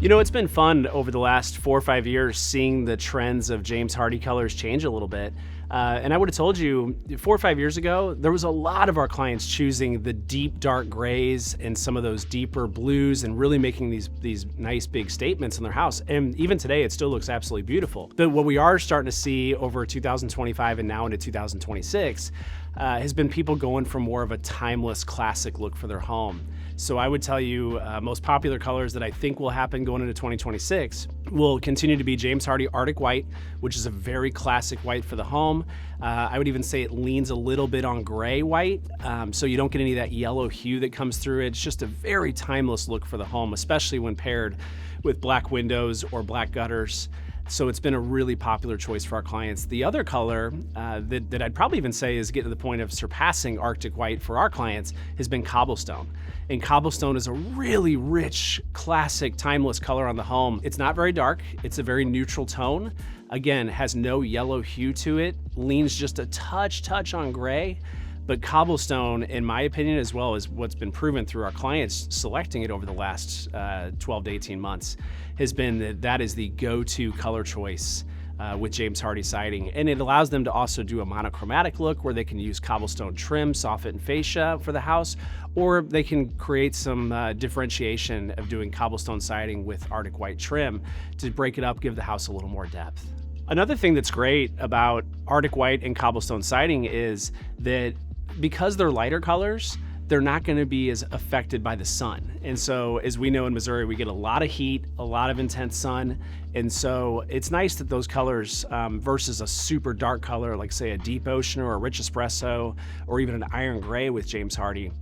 It's been fun over the last 4 or 5 years seeing the trends of James Hardie colors change a little bit. And I would have told you 4 or 5 years ago, there was a lot of our clients choosing the deep dark grays and some of those deeper blues and really making these nice big statements in their house. And even today, it still looks absolutely beautiful. But what we are starting to see over 2025 and now into 2026 has been people going for more of a timeless classic look for their home. So I would tell you most popular colors that I think will happen going into 2026 will continue to be James Hardie Arctic White, which is a very classic white for the home. I would even say it leans a little bit on gray white, so you don't get any of that yellow hue that comes through it. It's just a very timeless look for the home, especially when paired with black windows or black gutters. So it's been a really popular choice for our clients. The other color that I'd probably even say is getting to the point of surpassing Arctic White for our clients has been cobblestone. And cobblestone is a really rich, classic, timeless color on the home. It's not very dark. It's a very neutral tone. Again, has no yellow hue to it, leans just a touch on gray. But cobblestone, in my opinion, as well as what's been proven through our clients selecting it over the last 12 to 18 months, has been that is the go-to color choice with James Hardie siding. And it allows them to also do a monochromatic look where they can use cobblestone trim, soffit, and fascia for the house, or they can create some differentiation of doing cobblestone siding with Arctic White trim to break it up, give the house a little more depth. Another thing that's great about Arctic White and cobblestone siding is that because they're lighter colors, they're not going to be as affected by the sun. And so, as we know in Missouri, we get a lot of heat, a lot of intense sun. And so it's nice that those colors versus a super dark color, like say a deep ocean or a rich espresso, or even an iron gray with James Hardie,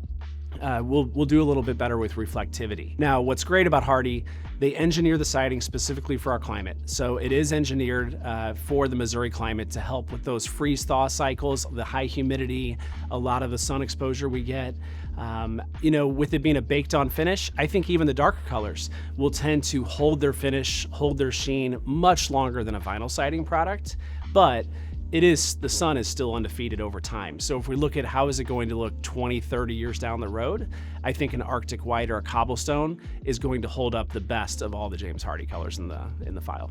we'll do a little bit better with reflectivity. Now, what's great about Hardie, they engineer the siding specifically for our climate. So it is engineered for the Missouri climate to help with those freeze-thaw cycles, the high humidity, a lot of the sun exposure we get. With it being a baked-on finish, I think even the darker colors will tend to hold their finish, hold their sheen much longer than a vinyl siding product. But the sun is still undefeated over time. So if we look at how is it going to look 20, 30 years down the road, I think an Arctic White or a cobblestone is going to hold up the best of all the James Hardie colors in the file.